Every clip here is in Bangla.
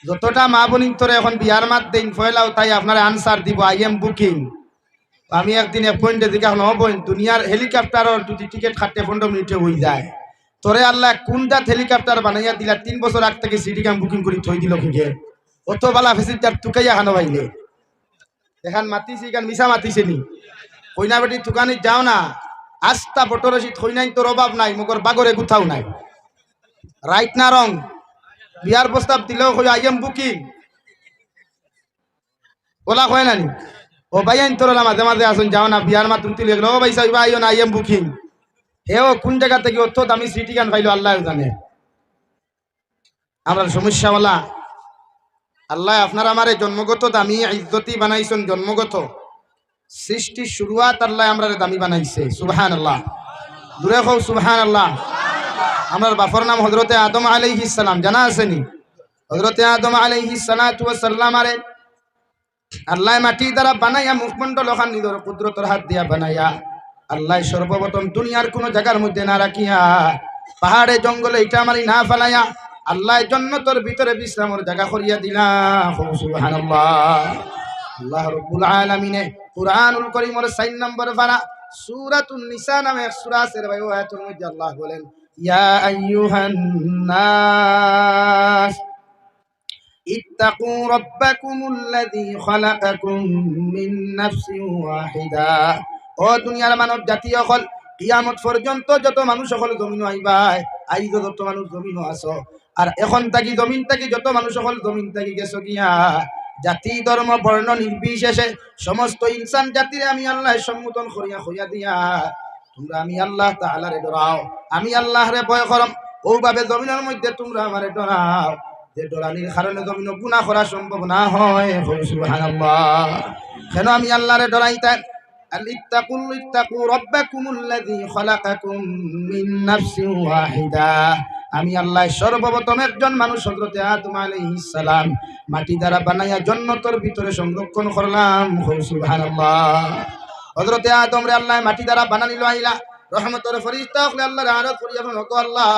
যতটা মা বোনিন তোরে এখন বিয়ার মাত দিন ফয়লাও তাই আপনার আনসার দিব আই এম বুকিং। আমি একদিন এক পয়েন্টে দিকে এখন পয়েন্ট দুনিয়ার হেলিকপ্টারের যদি টিকিট কাটতে 15 মিনিটে হয়ে যায়, তোরে আল্লাহ কোনটা হেলিকপ্টার বানাইয়া দিলা 3 বছর আগ থেকে সিটি কাম বুকিং করে থই দিল কি অত বালা ফেসিলিটার তুকাইয়া খানো পাইলে এখান মাতিছি এখান মিশা মাতিছে নি কইনা বেটি তুকানি যাও না আস্তা বটরসি থই নাই তোর অভাব নাই মগর বাগরে কোথাও নাই রাইট না রং বিয়ার প্রস্তাব দিলেও কই আই এম বুকিং ওলা কয় না নি ও ভাই আইন তোর মাঝে মাঝে আসুন যাও না বিয়ার মা তুমি তুলে গেল ও ভাই সাহেব আইও না আই এম বুকিং হেও কোন জায়গা থেকে অত দামি সিটি গান পাইলো আল্লাহ জানে। আমরা সমস্যাওয়ালা আল্লাহ আপনার আমার জন্মগত দামি ইজ্জতি বানাইছেন জন্মগত সৃষ্টির শুরুয়াত আল্লাহ আমরা দামি বানাইছে সুবহানাল্লাহ দূরে হোক সুবহানাল্লাহ। আমার বাপর নাম হযরতে আদম আলাইহিস সালাম জানা আছেনি? হযরতে আদম আলাইহিস সালাতু ওয়াস সালাম আরে আল্লাহ মাটি দ্বারা বানাইয়া মুখমণ্ডল ওখান নিজের কুদরতের হাত দিয়া বানাইয়া আল্লাহ সর্বপ্রথম দুনিয়ার কোন জায়গার মধ্যে না রাখিয়া পাহাড়ে জঙ্গলে ইটা মারি না ফেলাইয়া আল্লাহ জান্নাতের ভিতরে বিশ্রামের জায়গা করিয়া দিলা সুবহানাল্লাহ। আল্লাহ রাব্বুল আলামিনে কুরআনুল কারীমের 4 নম্বর পারা সূরাতুন নিসা নামে এক সূরা আছে ভাই ওই আয়াতের মধ্যে আল্লাহ বলেন ইয়া আইয়ুহান নাস ইত্তাকু রাব্বাকুমুল্লাযী খালাকাকুম মিন নাফসিন ওয়াহিদা। ও দুনিয়ার মানব জাতি সকল কিয়ামত পর্যন্ত যত মানুষ সকল জমিন আইবাই আইজ যত মানুষ জমিন আছো আর এখন থাকি জমিন থাকি যত মানুষ সকল জমিন থাকি গেছো গিয়া জাতি ধর্ম বর্ণ নির্বিশেষে সমস্ত ইনসান জাতিরে আমি আল্লাহ সম্বোধন করিয়া হইয়া দিয়া তোমরা আমি আল্লাহ তাআলারে ডরাও আমি আল্লাহরে ভয় করম ওভাবে জমিনের মধ্যে তোমরা আমারে ডরাও যে ডরানির কারণে জমিন গুনাহ করা সম্ভব না হয় সুবহানাল্লাহ। কেন আমি আল্লাহরে ডরাইতাম ইত্তাকু রাব্বাকুমুল্লাযী খালাকাকুম মিন নাফসিন ওয়াহিদা। আমি আল্লাহ সর্বপ্রথম একজন মানুষ হযরতে আদম আলাইহিস সালাম মাটি দ্বারা বানাইয়া জান্নাতের ভিতরে সংরক্ষণ করলাম সুবহানাল্লাহ। হযরতে আদম রে আল্লাহ মাটি দ্বারা বানানিল আইলা রহমতের ফেরেশতা হলে আল্লাহর আরাধনা করিয়া ওগো আল্লাহ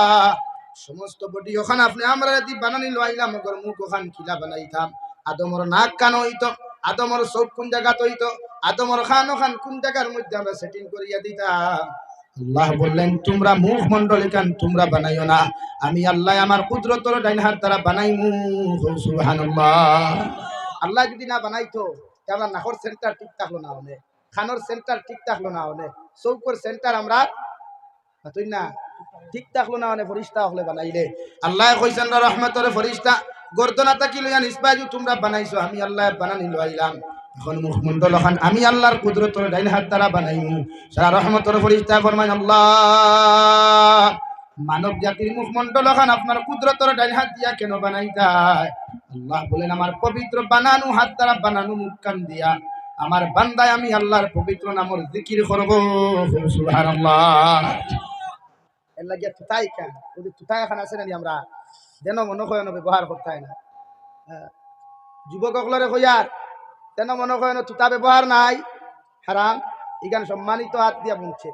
সমস্ত বডি ওখানে আপনি আমরা যদি বানানিল আইলা মগর মুখ ওখান কিলা বানাইতাম আদমর নাক কান হইতো আদমর চোখ কোন জায়গা হইতো আদমর খান ওখান কোন জায়গার মধ্যে আমরা সেটিং করিয়া দিতাম। আল্লাহ বললেন তোমরা মুখ মন্ডল কান তোমরা বানাইও না আমি আল্লাহ আমার কুদরতের ডাইন হাত দ্বারা বানাইমু সুবহানাল্লাহ। আল্লাহ যদি না বানাইতো তাহলে নাকর সেন্টার ঠিক থাকলো না হলে খানোর সেন্টার ঠিক থাকলো না হলে চৌকর সেন্টার আমরা তুই না ঠিক থাকলো না মানে ফরিস্তা হলে বানাইলে আল্লাহ কইছেন রহমতের ফরিস্তা গর্দনা তাকি লইয়া নিসবাজু তোমরা বানাইছো আমি আল্লাহ বানানি লইলাম এখন মুখমণ্ডল খান আমি আল্লাহর কুদরতের ডাইন হাত দ্বারা বানাইমু সারা রহমতের ফরিস্তা ফরমান আল্লাহ মানব জাতির মুখমণ্ডল খান আপনার কুদরতের ডাইন হাত দিয়া কেন বানাইতায়? আল্লাহ বলেন আমার পবিত্র বানানো হাত দ্বারা বানানো মুখ কান দিয়া আমার বান্দায় আমি আল্লাহর পবিত্র নামের জিকির করব সুবহানাল্লাহ। এর লাগে তুতাই কেন যদি তুতাই এখন আছে না আমরা যেন মনে হয় না ব্যবহার করতে হয় না যুবকসকলরে কইয়ার যেন মনে হয় না তুতা ব্যবহার নাই হারাম ইগান সম্মানিত হাত দিয়া বুনছে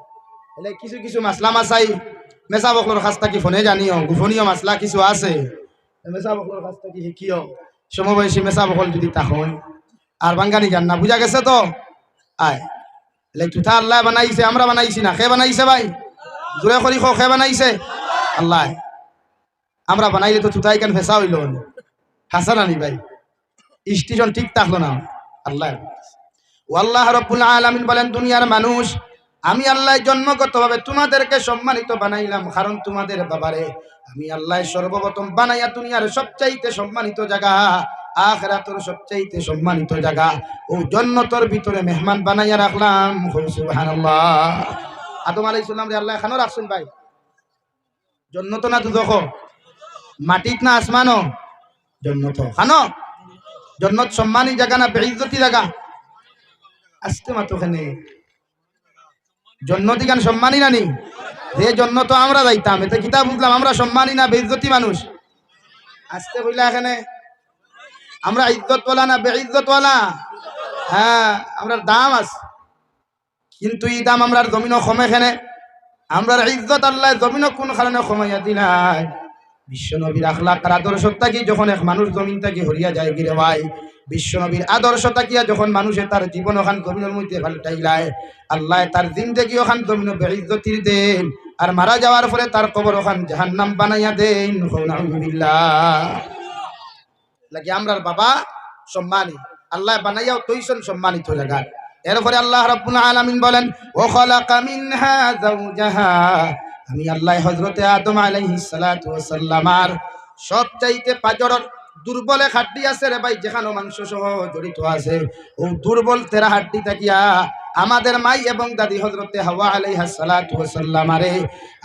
এলে কিছু কিছু মাসলা মাসাই মেসা বকলর কাছ থেকে ফোনে জানিও গোপনীয় মাসলা কিছু আছে মেসা বকলর কাছ থেকে শিখিও সমবয়সী মেসা বকল যদি তাহন আর বাঙ্গানি জান না বুঝা গেছে তো আয় এলে তুতা আল্লাহ বানাইছে আমরা বানাইছি না কে বানাইছে ভাই জোরে করি খো কে বানাইছে আল্লাহ আমরা বানাইলে তো তুতাই কেন ফেসা হইল হাসান আনি ভাই স্টেশন ঠিক থাকলো না আল্লাহ আল্লাহ রাব্বুল আলামিন বলেন দুনিয়ার মানুষ আমি আল্লাহ জন্মগতভাবে তোমাদেরকে সম্মানিত বানাইলাম কারণ তোমাদের বাবারে আমি আল্লাহ সর্বপ্রথম বানাইয়া দুনিয়ার সবচাইতে সম্মানিত জায়গা আখিরাতের সবচাইতে সম্মানিত জায়গা ও জান্নাতের ভিতরে মেহমান বানাইয়া রাখলাম সুবহানাল্লাহ। আদম আলাইহিস সালাম রে আল্লাহ খানো রাখছেন ভাই জান্নাত না দুজখ মাটিত না আসমানো জান্নাত খানো জান্নাত সম্মানী জায়গা না বেইজ্জতি জায়গা আস্তে মাতো খানে জান্নাতি গান সম্মানী নানি যে জান্নাত আমরা যাইতাম এতে কিতাব বুঝলাম আমরা সম্মানী না বেইজ্জতি মানুষ আস্তে কইলা এখানে আমরা ইজ্জতওয়ালা না বেইজ্জতওয়ালা হ্যাঁ আমরা দাম আছে কিন্তু এই দাম আমরা জমিনও কমে এখানে আমরা ইজ্জত আল্লাহ জমিনও কোন কারণে কমাইয়া দিলাই বিশ্বনবীর আখলাক আর আদর্শতা কি যখন এক মানুষ জমিন থেকে হরিয়া যায় গিরে ভাই, বিশ্বনবীর আদর্শতা কিয়া যখন মানুষে তার জীবন ওখান জমিনের মধ্যে পাল্টাইলায়, আল্লাহ তার জিন্দেগি ওখান জমিন বেইজ্জতির দেন, আর মারা যাওয়ার পরে তার কবর ওখান জাহান্নাম বানাইয়া দেন। নাউযুবিল্লাহ। লাগি আমরার বাবা সম্মানী, আল্লাহ বানাইয়াও তৈসন সম্মানিত জায়গা। এরপরে আল্লাহ রাব্বুল আলামিন বলেন, ও খালাকা মিনহা যাওজাহা, আমি আল্লাহ হযরতে আদম আলাইহিস সালাতু ওয়াস সালামার সবচাইতে পাজরের দুর্বল এক হাড্ডি আছে রে ভাই, যেখানে মাংস সহ জড়িত আছে, ও দুর্বল তেরা হাড্ডি থাকিয়া আমাদের মাই এবং দাদি হযরতে হাওয়া আলাইহিস সালাতু ওয়াস সালামারে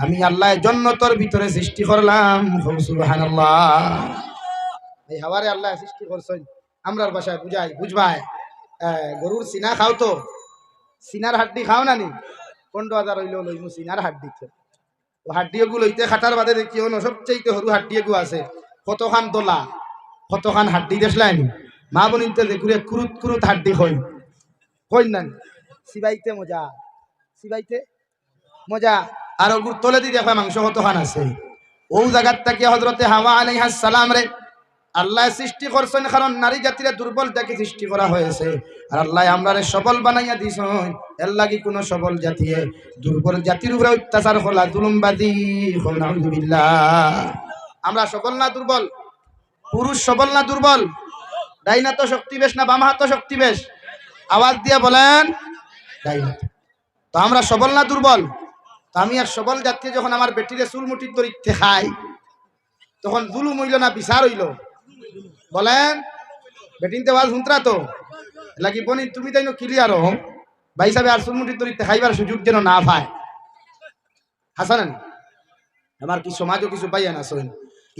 আমি আল্লাহ জান্নাতের ভিতরে সৃষ্টি করলাম। সুবহানাল্লাহ। এই হাওয়ারে আল্লাহ সৃষ্টি করছেন, আমরার ভাষায় বুঝাই বুঝবাই। গরুর সিনা খাও তো, সিনার হাড্ডি খাও না নি? 15,000 হইলেও লইমু সিনার হাড্ডি। ও হাড্ডিগুলো লইতে খাটার বাদে দেখিও না, সবচেয়ে সরু হাড্ডিগু আছে, কতখান দোলা, কতখান হাড্ডি দেখলাই নি? মা বনিতে দেখুরে কুরুত কুরুত হাড্ডি কই কই না, সিবাইতে মজা, সিবাইতে মজা। আর ওগুর তলে দি দেখো মাংস কতখান আছে। ও জায়গার থেকে হযরতে হাওয়া আলাইহিস সালাম রে আল্লাহ সৃষ্টি করছেন, কারণ নারী জাতির দুর্বল থেকে সৃষ্টি করা হয়েছে, আর আল্লাহ আমরারে সবল বানাইয়া দিছেন। এর লাগি কোন সবল জাতি দুর্বল জাতির উপরে অত্যাচার হলা জুলুমবাদী। নাউযুবিল্লাহ। আমরা সবল না দুর্বল? পুরুষ সবল না দুর্বল? ডাইনা তো শক্তি বেশ না বাম হাত শক্তি বেশ? আওয়াজ দিয়ে বলেন ডাইনা। তো আমরা সবল না দুর্বল? তো আমি এক সবল জাতি যখন আমার বেটিরে চুলমুটির তরিতে খাই, তখন জুলুম হইল না বিচার হইল? বলেন বেটিনতে ওয়াজ হুন্তরা তো লাগি বনি, তুমি তাই ক্লিয়ার হো ভাই সাহেব, আর চুলমুটির তরিতে খাইবার সুযোগ যেন না পায়। হাসানেন আমার কি সমাজও কিছু পাইয়া না শোন,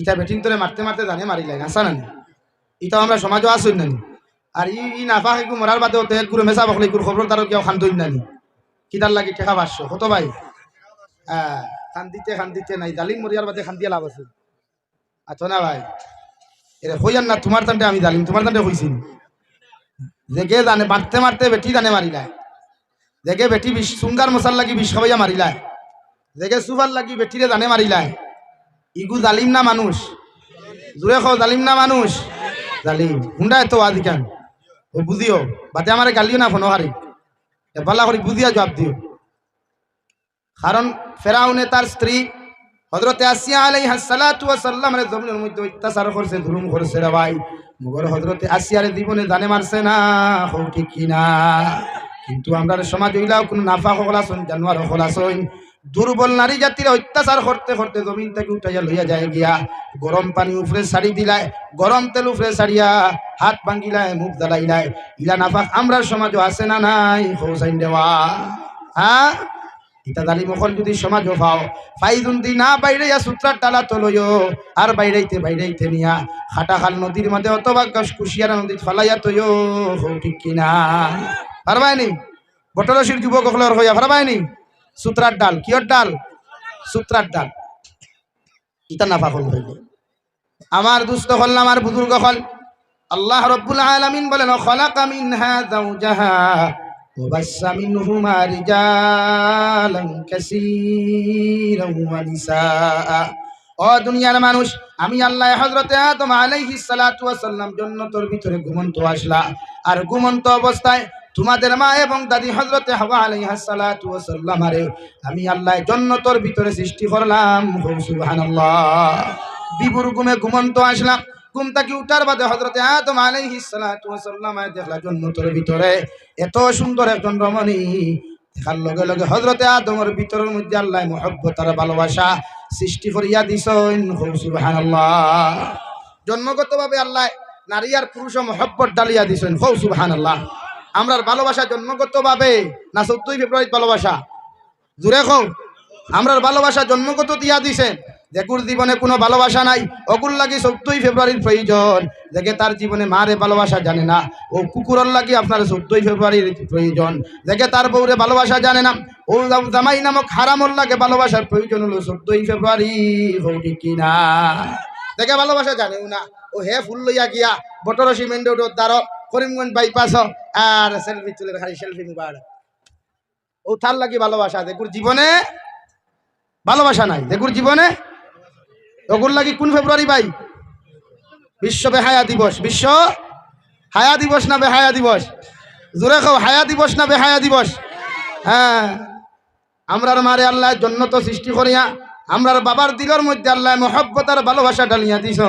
ইটা বেটিন তোরে মারতে মারতে জানে মারিলাই হাসানেন, ইটাও আমরা সমাজও আসুন নানি। আর ই না পাক একটু মরার বাদেও তো এক গুরু মেসা বকলে গুরু খবর তারও কেউ খান দইন নানি, কিতার লাগি টেকা 500 কত ভাই? খান দিতে নাই, জালিম মরিয়ার বাদে খান দিয়ে লাভ আছে। আচ্ছা না ভাই, এরে হইয়ান না, তোমার তান্ডে আমি জালিম, তোমার তান্ডে হইছি দেখে জানে মারতে মারতে বেটি জানে মারিলায়, দেখে বেটি সুঙ্গার মশার লাগি বিষ খাওয়াইয়া মারিলায়, দেখে সুফার লাগি বেটিরে জানে মারিলায়। ইগু জালিম না মানুষ? জুড়ে খাও জালিম না মানুষ? জালিম। হুন্ডা এত আজিকান ও বুঝিও বাতে আমার গালিও না ফোনহারি, বালা করে বুঝিয়া জবাব দিও। কারণ ফেরাউনে তার স্ত্রী হযরতে আসিয়া আলাইহিস সালাতু ওয়াস সালামের জমিনের মধ্যে অত্যাচার করছে, জুলুম করছে রে ভাই। মগর হযরতে আসিয়ার জীবনে জানে মারছে না, হও ঠিক কিনা? কিন্তু আমরা সমাজ হইলাও কোন নাফাক হলাছন, জানোয়ার হলাছন, দুর্বল নারী জাতির অত্যাচার করতে করতে জমিন থেকে উঠাইয়া লইয়া যায় গিয়া, গরম পানি উপরে ছাড়ি দিলায়, গরম তেল উপরে ছাড়িয়া হাত ভাঙ্গিলায়, মুখ জ্বালাইলায়। ইলা নাফাক আমরা সমাজও আছে না নাই? হোসাইন দেওয়া। হ্যাঁ, ইটা জালিম মখন যদি সমাজও পাও ফাইজুন দি না বাইরে সূত্রার ডালা তলয়, আর বাইরেইতে বাইরেইতে নিয়া খাটাখাল নদীর মধ্যে অথবা কুশিয়ারা নদীর ফালাইয়া তৈয়, হও ঠিক কিনা? পারবাইনি? বটরসির যুবক হলার হইয়া পারবাইনি? সূত্রার ডাল, কিয়র ডাল? সূত্রার ডাল। ইটা না পাগল হইলে আমার দুস্থ হল, আমার বুজুর্গ হল। আল্লাহ রাব্বুল আলামিন বলেন, খালাকা মিনহা যাওজাহা ওয়া বাসসা মিনহুমা রিজালান কাসীরান ওয়া নিসা। ও দুনিয়ার মানুষ, আমি আল্লাহ হযরতে আদম আলাইহিস সালাতু ওয়াস সালাম জান্নাতের ভিতরে ঘুমন্ত আসলা, আর ঘুমন্ত অবস্থায় তোমাদের মা এবং দাদি হযরতে হাওয়া আলাইহিস সালাতু ওয়াস সালামারে আমি আল্লাহ জান্নাতের ভিতরে সৃষ্টি করলাম। সুবহানাল্লাহ। বিবুর ঘুমে ঘুমন্ত আসলাম, ঘুম থেকে উঠার বাদে হযরতে আদম আলাইহিস সালাতু ওয়াস সালাম দেখলা জান্নাতের ভিতরে এত সুন্দর একজন রমণী। দেখার লগে লগে হযরতে আদমের ভিতরের মধ্যে আল্লাহ মুহাব্বত আর ভালোবাসা সৃষ্টি করিয়া দিছেন। সুবহানাল্লাহ। জন্মগতভাবে আল্লাহ নারী আর পুরুষ মুহাব্বত ডালিয়া দিছেন। সুবহানাল্লাহ। আমরার ভালোবাসা জন্মগতভাবে না 14 ফেব্রুয়ারি ভালোবাসা? জুড়ে কও। আমরার ভালোবাসা জন্মগত দিয়া দিছে। যেকুর জীবনে কোনো ভালোবাসা নাই, অকুর লাগি 14 ফেব্রুয়ারির প্রয়োজন। দেখে তার জীবনে মারে ভালোবাসা জানে না, ও কুকুরের লাগি আপনার 14 ফেব্রুয়ারির প্রয়োজন। দেখে তার বউরে ভালোবাসা জানে না, ও জামাই নামক হারামর লাগে ভালোবাসার প্রয়োজন হলো 14 ফেব্রুয়ারি। হও ঠিক কিনা? দেখে ভালোবাসা জানেও না, ও হে ফুল লইয়া গিয়া বটরসি মেন রোড দ্বারা করিমগঞ্জ বাইপাস আর সেলফি তুলে খালি সেলফি মুবারক। ও তার লাগি ভালোবাসা। দেখুর জীবনে ভালোবাসা নাই, দেখুর জীবনে। ওগুর লাগি কোন ফেব্রুয়ারি ভাই? বিশ্ব বেহায়া দিবস। বিশ্ব হায়া দিবস না বেহায়া দিবস? জোরে খাও, হায়া দিবস না বেহায়া দিবস? হ্যাঁ, আমরার মারে আল্লাহ জন্নত সৃষ্টি করিয়া আমরার বাবার দিলের মধ্যে আল্লাহ মহব্বত আর ভালোবাসা ডালিয়া দিছ।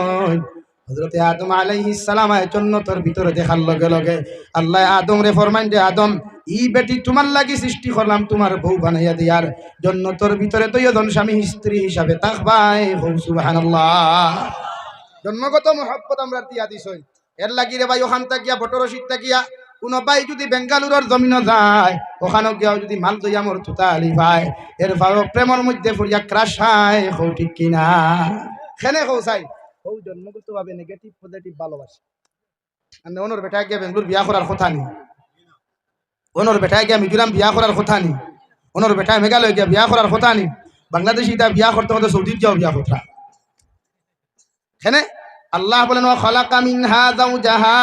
হযরতে আদম আলাইহিস সালাম জন্নতর ভিতরে দেখার লগে লগে আল্লাহ আদম রে ফরমান যে আদম ই বেটি তোমার লাগি সৃষ্টি করলাম তোমার বউ বানাইয়া দিয়ার জন্নতর ভিতরে দুইজন স্বামী স্ত্রী হিসাবে তাকবাই। সুবহানাল্লাহ। জন্মগত মহব্বত আমরা দিয়া দিছ। এর লাগি রে ভাই ওখান থাকিয়া বটরশিদ থাকিয়া কোন ভাই যদি বেঙ্গালুরুর জমিন যায় ওখানে গিয়াও যদি মাল দইয়া মোর তুতা আলি ভাই এর ভালো প্রেমের মধ্যে ফুরিয়া ক্রাশ হয়। হৌ ঠিক কিনা? খেনে হৌ চাই হৌ জন্মগত ভাবে নেগেটিভ পজিটিভ ভালোবাসে। মানে ওনর বেটায় গিয়া বেঙ্গলোর বিয়া করার কথা নি, ওনর বেটায় গিয়া মিজোরাম বিয়া করার কথা নি, ওনর বেটায় মেঘালয় গিয়া বিয়া করার কথা নি। বাংলাদেশি তা বিয়া করতে হতে সৌদির যাও বিয়া কথা। খেনে আল্লাহ বলেন ওয়া খালাকা মিনহা যাওজাহা,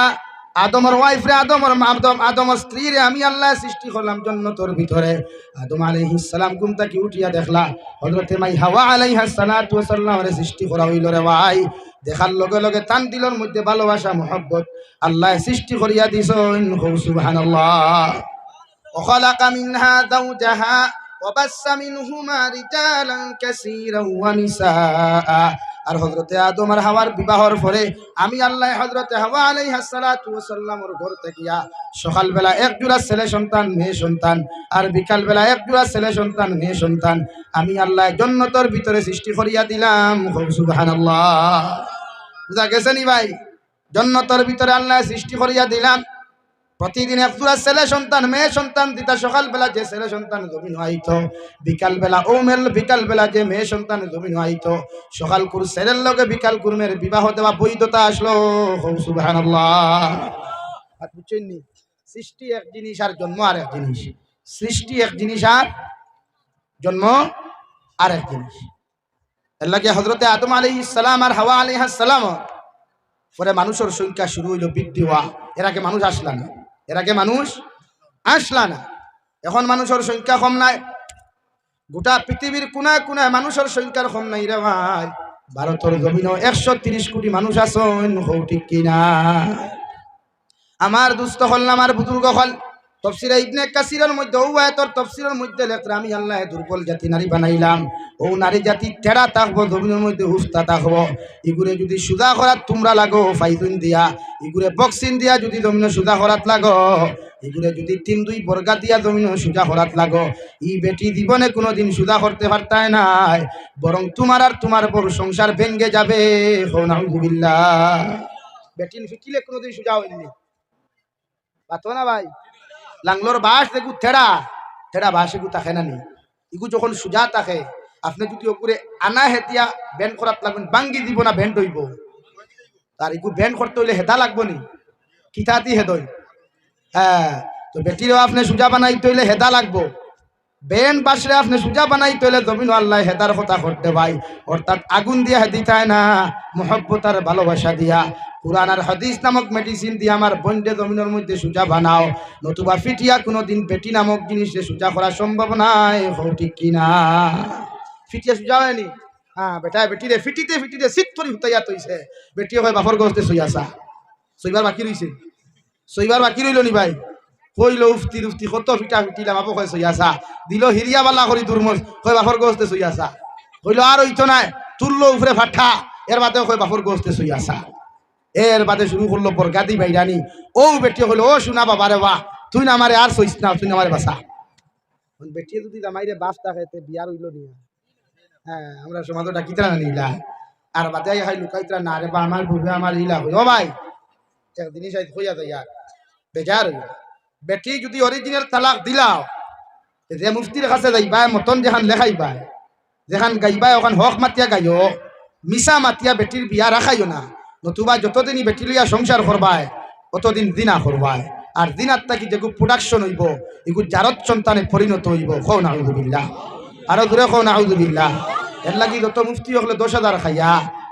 আদমের ওয়াইফ রে আদমের স্ত্রী রে আমি আল্লাহ সৃষ্টি করলাম জন্নতর ভিতরে। আদম আলাইহিস সালাম ঘুম থেকে উঠিয়া দেখলা হযরতে মাই হাওয়া আলাইহিস সালাতু ওয়াস সালাম রে সৃষ্টি করা হইল রে ভাই। দেখার লগে লগে তান দিলর মধ্যে ভালোবাসা মহব্বত আল্লাহ সৃষ্টি করিয়া দিছেন। সুবহানাল্লাহ। ওয়া খালাকা মিনহা যাওজাহা ওয়া বাসসা মিনহুমা রিজালান কাসীরান ওয়া নিসাআ। আর হযরতে আদম আর হাওয়ার বিবাহর পরে আমি আল্লাহ হযরতে হাওয়া আলাইহিস সালাতু ওয়াস সালামের ঘর থেকে সকাল বেলা এক জোড়া ছেলে সন্তান মেয়ে সন্তান আর বিকাল বেলা এক জোড়া ছেলে সন্তান মেয়ে সন্তান আমি আল্লাহ জান্নাতের ভিতরে সৃষ্টি করিয়া দিলাম। সুবহানাল্লাহ। বুঝা গেছে নি ভাই? জান্নাতের ভিতরে আল্লাহ সৃষ্টি করিয়া দিলাম। প্রতিদিন এক জোড়া ছেলে সন্তান মেয়ে সন্তান দিতা। সকাল বেলা যে ছেলে সন্তান জমিন হইতো বিকাল বেলা বিকাল বেলা যে মেয়ে সন্তান জমিন হইতো সকাল কুর ছেলের লগে বিকাল কুরমের বিবাহ দেওয়া বৈধতা আসলো। সুবহানাল্লাহ। আর বুঝছেন নি? সৃষ্টি এক জিনিস আর জন্ম আর এক জিনিস। সৃষ্টি এক জিনিস আর জন্ম আর এক জিনিস। এর লাগে হযরতে আদম আলাইহিস সালাম আর হাওয়া আলাইহিস সালাম পরে মানুষের সংখ্যা শুরু হইল বৃদ্ধি হওয়া। এর আগে মানুষ আসলা না, এর আগে মানুষ আসলা না। এখন মানুষের সংখ্যা কম নাই। গোটা পৃথিবীর কোনায় কোনায় মানুষের সংখ্যার কম নাই রে ভাই। ভারতের জমিনে 130 কোটি মানুষ আছেন। হৌ ঠিক কিনা? আমার দুস্থ হল আমার বুজুর্গ হল তফসিরে ইবনে কাসিরের মধ্যে ও আয়াতের তফসিরের মধ্যে লেখরা আমি আল্লাহ দুর্বল জাতি নারী বানাইলাম। ও নারী জাতি টেরা থাকবো, জমিনের মধ্যে হুস্তা থাকবো। এগুলো যদি সুজা করাত তোমরা লাগো ফাইজুন দিয়া, এগুলো বক্সিন দিয়া যদি জমিনে সুজা করাত লাগো, এগুলো যদি 3-2 বর্গা দিয়া জমিনে সুজা করাত লাগো, ই বেটি জীবনে কোনোদিন সুজা করতে পারতাই নাই, বরং তোমার আর তোমার বড় সংসার ভেঙ্গে যাবে। নাউযুবিল্লাহ। বেটিন ফিকিলে কোনোদিন সুজা হয়নি পাতো না ভাই। লাংলোর বাস দেখু থেড়া থেড়া বাস এগু থাকে না নি। ইগু যখন সুজা থাকে আপনি যদি ওপরে আনা হেতিয়া ব্যান্ড করাত লাগবেন, বাঙ্গি দিব না ব্যান্ড হইব। তার ইগু ব্যান্ড করতে হইলে হেতা লাগবো নি, কিতাতি হেদই। হ্যাঁ, তো বেটিরও আপনি সুজা বানাইতে হইলে হেতা লাগবো। বেন বাসরে আপনি সুজা বানাইতে হইলে জমিন আল্লাহ হেদার কথা করতে ভাই। অর্থাৎ আগুন দিয়া হেদি চায় না, মোহব্বত আর ভালোবাসা দিয়া কুরআন আর হাদিস নামক মেডিসিন দিয়ে আমার বন্ডে জমিনের মধ্যে সুজা বানাও, নতুবা ফিটিয়া কোনোদিন পেটি নামক জিনিসে সুজা করা সম্ভব নাই। ঠিক কিনা? ফিটিয়া সুজা হয়নি। হ্যাঁ বেটা বেটিরে ফিটিতে ফিটিতে শীত করি হুতাইয়া তৈছে। বেটি হয় বাফর গস্তে সইয়াছা, সইবার বাকি রইছে, সইবার বাকি রইল নি ভাই। কইল উফতি উফতি কত ফিটা ফিটিলাম বাপু কয় সইয়াছা, দিল হিরিয়া বালা করি দুর্মজ কয় বাফর গস্তে সইয়াছা। কইল আর হইতো নাই, তুললো উপরে ফাঠা, এর বাদেও কয় বাফর গস্তে সইয়াছা। এর বাদে শুরু করলো বরগাদি বাইরানি। ও বেটি হইলো ও শোনা বাবা রে বাহ, তুই না আমারে আর সইস না, তুই না আমারে বাসা। বেটি যদি জামাইরে বাপ থাকে বিয়ার হইল নিয়া। হ্যাঁ, আমরা সমাজটা কিতরা না নিলা আর বাদে খাই লুকাইতরা না রে বা আমার বুঝবে আমার ইলা হই। ও ভাই এক জিনিস হইয়া যায় ইয়ার বেজার হইয়া। বেটি যদি অরিজিনাল তালাক দিলাও, যে মুফতির কাছে যাইবা মতন যেখান লেখাইবা, যেখান গাইবা ওখান হক মাতিয়া গাইও, মিশা মাতিয়া বেটির বিয়া রাখাইও না। নতুবা যতদিনই বেটি লিয়া সংসার করবায় অতদিন দিনা করবায়। আর দিনার তাকি যেগু প্রোডাকশন হইব এগু জারত সন্তানে পরিণত হইব। খৌ নাউযুবিল্লাহ। আরো দূরে খৌ নাউযুবিল্লাহ। এর লাগি যত মুফতি হলে 10,000 খাইয়া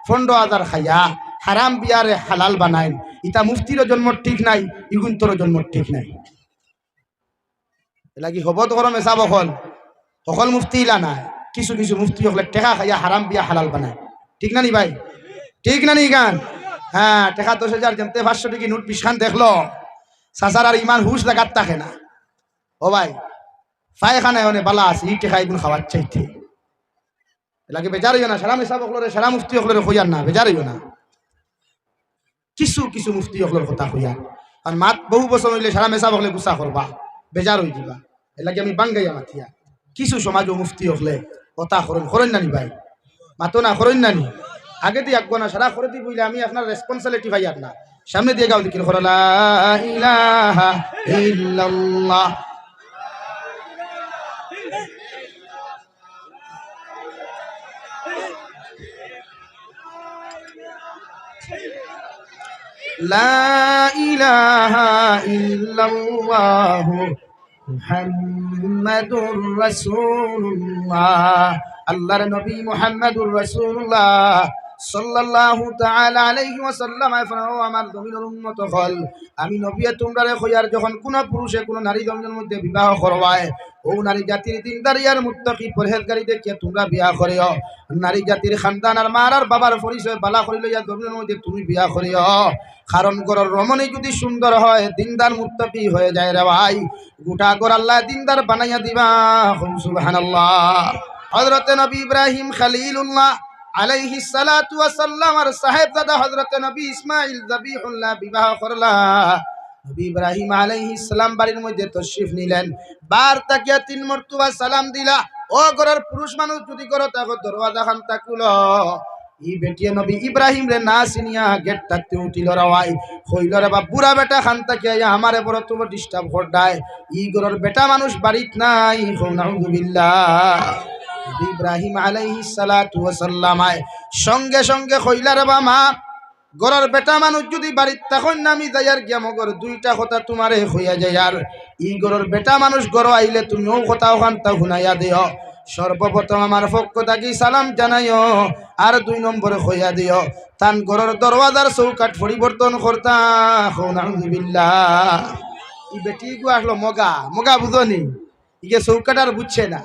15,000 খাইয়া হারাম বিয়ারে হালাল বানাইন। ইটা মুফতিরও জন্ম ঠিক নাই, ইগুন্তরও জন্ম ঠিক নাই। এ লাগি হবত গরম এসাব সকল মুফতি ইলা নাই। কিছু কিছু মুফতি হলে টেকা খাইয়া হারাম বিয়া হালাল বানায়। ঠিক না নি ভাই? ঠিক না নি গান? হ্যাঁ, টাকা 10,000 জমতে 500 টাকা নোট পিছখান দেখলো সাসার আর ইমান হুশ লাগাত থাকে না। ও ভাই পায়খানায় অনেক বালা আছে ই টাকা এগুলো খাওয়ার চাইতে লাগে বেজার হইও না। সারা মেসাব হলরে সারা মুফতি হলরে হইয়ার না, বেজার হইও না। কিছু কিছু মুফতি হলর কথা হইয়া আর মাত বহু বছর হইলে সারা মেসাব হলে গুসা করবা, বেজার হই দিবা। এ লাগে আমি বাঙ্গাইয়া মাথিয়া কিছু সমাজ ও মুফতি হলে কথা করেন করেন নানি ভাই, মাতো না করেন নানি। আগে দিয়ে আঁকবো না, সারা করে দি বইলে আমি আপনার রেসপন্সিবিলিটি ভাই আর না। সামনে দিয়ে গাও দিকির করো লা ইলাহা ইল্লাল্লাহ। লা ইলাহা ইল্লাল্লাহু মুহাম্মাদুর রাসূলুল্লাহ। আল্লাহর নবী মুহাম্মাদুর রাসূলুল্লাহ সাল্লাল্লাহু তাআলা আলাইহি ওয়াসাল্লাম ফরাও আমার জমিনের উম্মত হল, আমি নবী তোমরারে কইয়ার যখন কোন পুরুষে কোন নারী জমিনের মধ্যে বিবাহ করবায় ও নারী জাতির দিনদারি আর মুত্তাকি পরহেজগারি দেখে তোমরা বিয়া করিও। নারী জাতির খানদান আর মার আর বাবার পরিচয় বালা করি লইয়া জমিনের মধ্যে তুমি বিয়া করিও। কারণ ঘরের রমণী যদি সুন্দর হয় দিনদার মুত্তাকি হয়ে যায় রে ভাই, গোটা ঘর আল্লাহ দিনদার বানাইয়া দিবা। সুবহানাল্লাহ। হযরত নবী ইব্রাহিম খলিলুল্লাহ আলাইহিস সালাতু ওয়াস সালাম আর সাহেবজাদা হযরত নবী ইসমাঈল যাবিহুল্লাহ বিবাহ করলা। নবী ইব্রাহিম আলাইহিস সালাম বাড়ির মধ্যে তশরিফ নিলেন, বার তাকিয়া 3 মর্তবা সালাম দিলা। ও ঘরের পুরুষ মানুষ যদি করো তাকে দরওয়াজা খান তাকুলো। ই বেটিয়ে নবী ইব্রাহিম রে না চিনিয়া গেট থাকতে উঠিল রাওয়াই হইল রে বা বুড়া বেটা খান তাকিয়া আমারে বড় তুমি ডিস্টার্ব করদায়। ই ঘরের বেটা মানুষ বাড়িত নাই। নাউযুবিল্লাহ। ইব্রাহিম আলাইহিস সালাতু ওয়াস সালাম সঙ্গে সঙ্গে কইলা রে বা মা, ঘরের বেটা মানুষ যদি বাড়িতে তখন নামি যাইয়ার গিয়া মগর দুইটা কথা তোমারে হইয়া যাইয়ার। ই ঘরের বেটা মানুষ ঘর আইলে তুমিও কথা ওখান তা শুনাইয়া দিও। সর্বপ্রথম আমার পক্ষ থাকি সালাম জানাইও, আর 2 নম্বরে হইয়া দিও তান ঘরের দরওয়াজার চৌকাট পরিবর্তন করতা। নাউযুবিল্লাহ। ই বেটি গো আসলো মগা মগা বুঝনি, ইগে চৌকাট আর বুঝছে না।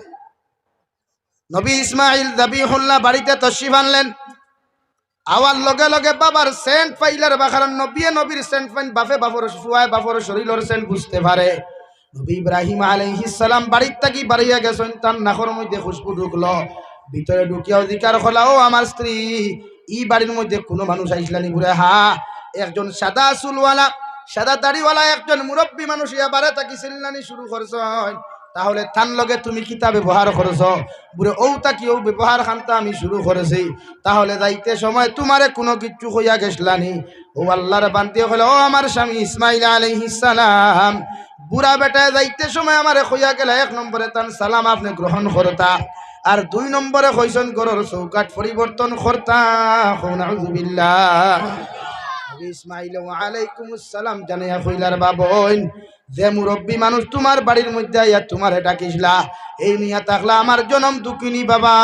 নবী ইসমাঈল যাবিহুল্লাহ বাড়িতে তশরিফ আনলেন। আওয়ার লগে লগে বাবার সেন্ট পাইলার বা, কারণ নবীর সেন্ট পাইন বাপে বাপর শুয়ায় বাপর শরীরের সেন্ট বুঝতে পারে। নবী ইব্রাহিম আলাইহিস সালাম বাড়ির থাকি বাড়িয়া গেছেন, তার নাকের মধ্যে খুশবু ঢুকলো। ভিতরে ঢুকিয়াও জিকার হলা, ও আমার স্ত্রী ই বাড়ির মধ্যে কোনো মানুষ আইসলানি? ঘুরে হা, একজন সাদা চুলওয়ালা সাদা দাড়িওয়ালা একজন মুরব্বী মানুষ ইয়া বারে থাকি চিল্লানি শুরু করছেন। তাহলে থান লগে তুমি কিতা ব্যবহার করছ? বুড়ে ও তাকি ও ব্যবহার খানতা আমি শুরু করেছি। তাহলে যাইতে সময় তোমারে কোনো কিছু হইয়া গেছলানি? ও আল্লাহর বান্দি হলো, ও আমার স্বামী ইসমাঈল আলাইহিস সালাম, বুড়া বেটায় যাইতে সময় আমারে হইয়া গেলে 1 নম্বরে তান সালাম আপনি গ্রহণ করতা, আর 2 নম্বরে কইছেন ঘরের চৌকাট পরিবর্তন করতা। নাউযুবিল্লাহ। ইসমাঈল ওয়ালাইকুমুস সালাম জানাইয়া কইলার বাবন, যে মুরব্বী মানুষ তোমার বাড়ির মধ্যে আইয়া তোমারে ডাকিসলা, এই নিয়া থাকলা আমার জনম দুঃখিনী বাবা,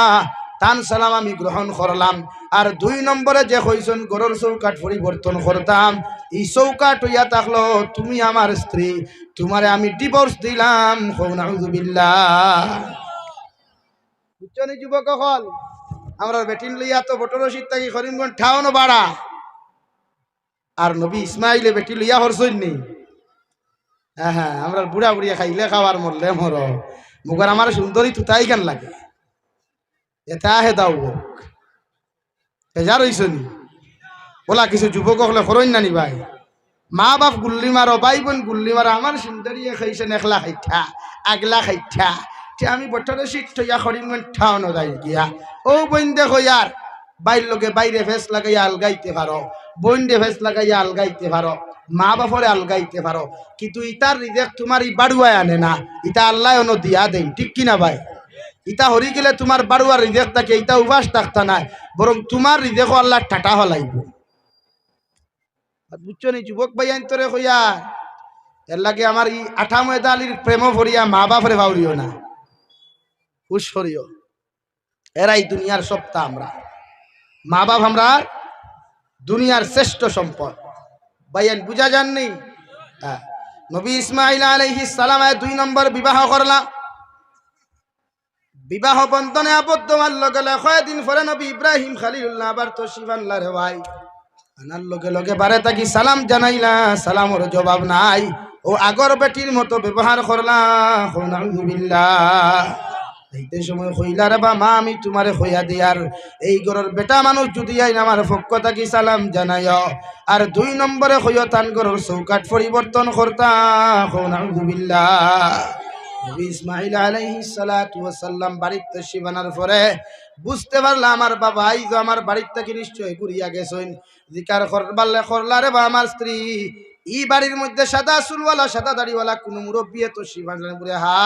তান সালাম আমি গ্রহণ করলাম। আর 2 নম্বরে যে কইছেন ঘরের চৌকাট পরিবর্তন করতাম, এই চৌকাট হইয়া থাকলো তুমি আমার স্ত্রী, তোমারে আমি ডিভোর্স দিলাম। নাউযুবিল্লাহ। বুঝছনি যুবক হল, আমরা বেটিন লইয়া তো বটর রশিদ থাকি করিমগঞ্জ ঠাউনো বাড়া, আর নবী ইসমাঈলে বেটি লইয়া হরছই নি। হ্যাঁ হ্যাঁ, আমরা বুড়া বুড়িয়া খাইলে খাওয়ার মরলে মর, মুগার আমার সুন্দরী তুতাই কেন লাগে? এটা হে দাও হেজার হইছনি বলা কিছু যুবক হলে করইন নানি ভাই, মা বাপ গুল্লি মারো, ভাই বোন গুল্লি মারো, আমার সুন্দরীয়ে খাইছেন 1 লাখ খাইঠা 1 লাখ খাইঠা, আমি বটরে শিখ থইয়া করিমগঞ্জ ঠাউনো যাই গিয়া। ও বোন দেখো ইয়ার বাইর লোকে বাইরে ফেস লাগাইয়া আলগাইতে পারো, বোন দে ফেস লাগাইয়া আলগাইতে পারো, মা বাপরে আলগাইতে পারো, কিন্তু ইতার রিজেক্ট তোমার ই বাড়ুয়ায় আনে না, ইটা আল্লাহ অন্য দিয়া দেন, ঠিক কিনা ভাই? ইটা হরি গেলে তোমার বাড়ুয়ার রিজেক্ট থাকে, ইটা উবাস থাকতা নাই, বরং তোমার রিজেক্ট আল্লাহ টাটা হলাইব। বুঝছো নি যুবক ভাই আইন্তরে কইয়া, এর লাগে আমার ই 58 আলীর প্রেম ভরিয়া মা বাপরে ভাউরিও না, হুশ করিও। এরাই দুনিয়ার সপ্তাহ, আমরা মা বাপ আমরা দুনিয়ার শ্রেষ্ঠ সম্পদ। ভাইয়ান বুঝা যাননি? নবী ইসমাঈল আলাইহিস সালাম 2 নম্বর বিবাহ করলা। বিবাহ বন্ধনে আবদ্ধ হওয়ার লগে লগে কয়েকদিন পরে নবী ইব্রাহিম খলিলুল্লাহ আবার তশরিফ আনলা রে ভাই। আনার লগে লগে বারে তাকি সালাম জানাইলা, সালামর জবাব নাই। ও আগর বেটির মতো ব্যবহার করলা। নাউযুবিল্লাহ। এইতে সময় কইলা রে বা মা আমি তোমারে কইয়া দিয়ার এই ঘরের বেটা মানুষ যদি আইন আমার পক্ষ থাকি সালাম জানাইও। আর 2 নম্বরে কইও তান ঘরের চৌকাট পরিবর্তন করতা। নাউযুবিল্লাহ। নবী ইসমাঈল আলাইহিস সালাতু ওয়াস সালাম বাড়িতে তশরিফ আনার পরে বুঝতে পারলাম আমার বাবা আইজ আমার বাড়ির থেকে নিশ্চয় ঘুরিয়া গেছেন। জিকার করবালে করলারে বা আমার স্ত্রী ই বাড়ির মধ্যে সাদা চুলওয়ালা সাদা দাড়িওয়ালা কোন মুরব্বী তশরিফ আনলেন বলে হা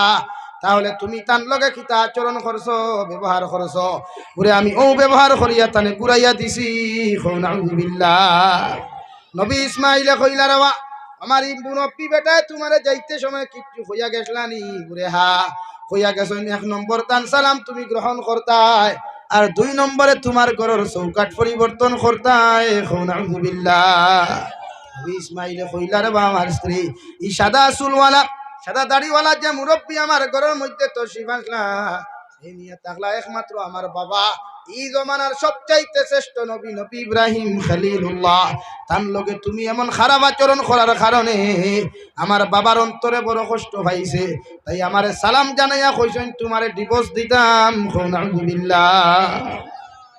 তাহলে তুমি তার লগে কিতা আচরণ করছো ব্যবহার করছো বলে আমি ও ব্যবহার করিয়া তানে ঘুরাইয়া দিছি। নাউযুবিল্লাহ। নবী ইসমাঈলে কইলা রে আমার এই মুরব্বী বেটা তোমারে যাইতে সময় কিচ্ছু হইয়া গেছলানি বলে হা হইয়া গেছেন। 1 নম্বর তান সালাম তুমি গ্রহণ করতাই আর 2 নম্বরে তোমার ঘরের চৌকাট পরিবর্তন করতাই। নাউযুবিল্লাহ। নবী ইসমাঈলে কইলা রে আমার স্ত্রী ই সাদা চুলওয়ালা সাদা দাড়িওয়ালা যে মুরব্বী আমার ঘরের মধ্যে তশরিফ আনলা এই নিয়ে তাকলা একমাত্র আমার বাবা এই জমানার সবচাইতে শ্রেষ্ঠ নবী নবী ইব্রাহিম খলিলুল্লাহ। তার লগে তুমি এমন খারাপ আচরণ করার কারণে আমার বাবার অন্তরে বড় কষ্ট পাইছে। তাই আমারে সালাম জানাইয়া কইছেন তোমারে ডিভোর্স দিতাম। নাউযুবিল্লাহ।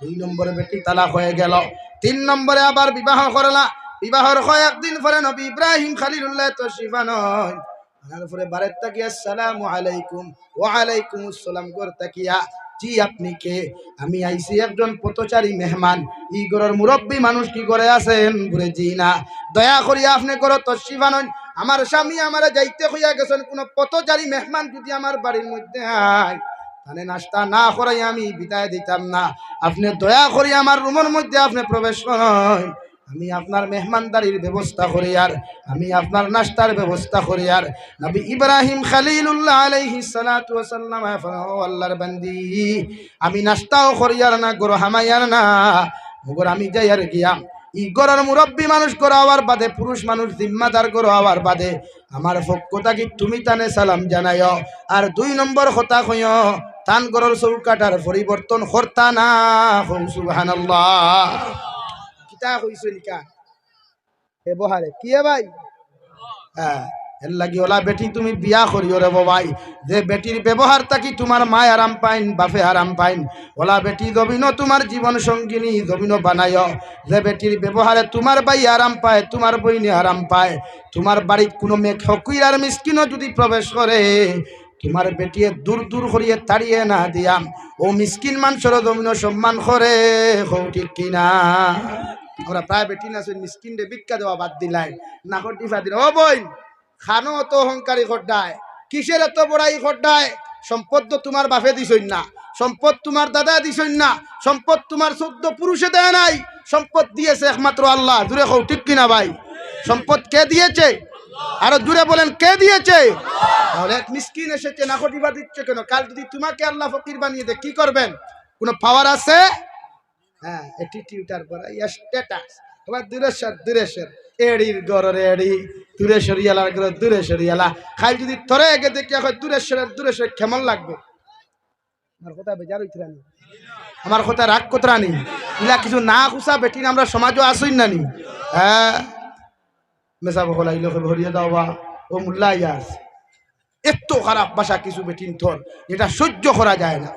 2 নম্বরে বেটি তালাক হয়ে গেল। 3 নম্বরে আবার বিবাহ করলা। বিবাহর কয়েকদিন পরে নবী ইব্রাহিম খলিলুল্লাহ তশরিফ আনয়। তারপরে বারের তাকিয়া আসসালামু আলাইকুম ওয়া আলাইকুমুস সালাম গর তাকিয়া জি আপনি কে? আমি আইছি একজন পথচারী মেহমান। ই ঘরের মুরব্বী মানুষ কি করে আছেন? বলে জি না। দয়া করিয়া আপনি করো তশরিফ আনন। আমার স্বামী আমারে যাইতে হইয়া গেছেন। কোন পথচারী মেহমান যদি আমার বাড়ির মধ্যে আয় তাহলে নাস্তা না করাই আমি বিদায় দিতাম না। আপনি দয়া করি আমার রুমের মধ্যে আপনি প্রবেশ করেন। আমি আপনার মেহমানদারির ব্যবস্থা করি আর আমি আপনার নাস্তার ব্যবস্থা করি। আর নবী ইব্রাহিম খলিলুল্লাহ আলাইহিস সালাতু ওয়াস সালাম আল্লাহর বান্দি আমি নাস্তাও করি আর না গরো হামাইয়ার না মগর আমি যাই আর গিয়া ই গরর মুরব্বী মানুষ করো আওয়ার বাদে পুরুষ মানুষ জিম্মাদার করো আওয়ার বাদে আমার পক্ষ থাকি তুমি তানে সালাম জানাইও। আর 2 নম্বর কথা কইও তান গরর চৌকাটার পরিবর্তন করতা না। সুবহানাল্লাহ। কিতা কইছো লিকা ব্যবহারে কি ভাই? হ্যাঁ এর লাগি ওলা বেটি তুমি বিয়া করিও রে ভাই। যে বেটির ব্যবহার থাকি তোমার মায় আরাম পাইন বাপে আরাম পাইন ওলা বেটি জবিনো তোমার জীবন সঙ্গিনী জবিনো বানাইও। যে বেটির ব্যবহারে তোমার ভাই আরাম পায় তোমার বইনে আরাম পায় তোমার বাড়ির কোনো মেয়ে ফকির আর মিসকিনও যদি প্রবেশ করে তোমার বেটিয়ে দূর দূর করিয়ে তাড়িয়ে না দিয়াম ও মিসকিন মানুষের জমিনো সম্মান করে। ঠিক কিনা? ওরা প্রায় বেটি না মিসকিন রে ভিক্ষা দেওয়া বাদ দিলাই না করতে দিল। ও বই খানো অত অহংকারী খড্ডায় কিসের এত বড়াই খড্ডায়? সম্পদ তো তোমার বাপে দিছই না, সম্পদ তোমার দাদা দিছই না, সম্পদ তোমার 14 পুরুষে দেয় নাই, সম্পদ দিয়েছে একমাত্র আল্লাহ। জুড়ে কও ঠিক কিনা ভাই? সম্পদ কে দিয়েছে? আরো জুড়ে বলেন কে দিয়েছে? তাহলে এক মিসকিন এসেছে না কটিবা দিচ্ছে কেন? কাল যদি তোমাকে আল্লাহ ফকির বানিয়ে দেয় কি করবেন? কোনো পাওয়ার আছে? হ্যাঁ অ্যাটিটিউডার পরে স্ট্যাটাস আবার দূরেশ্বর এড়ির গড়ের এড়ি দূরেশ্বরিয়ালার গড় দূরেশ্বরিয়ালা খাই যদি তোরে এগে দেখি এখন দূরেশ্বর কেমন লাগবে? আমার কথা বেজার হইতে নি, আমার কথা রাগ কোতরা নি ইলা কিছু না খুশা বেটি আমরা সমাজও আসই না নি। হ্যাঁ মেসা বকল আইলো ভরিয়ে দাও বা ও মুল্লা ইয়াস এত খারাপ ভাষা কিছু বেটিন তোর যেটা সহ্য করা যায় না।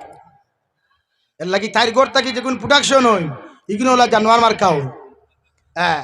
এর লাগি তাইর ঘর থাকি যখন প্রোডাকশন হই ইগুলো হলা জানোয়ার মার্কা হই। হ্যাঁ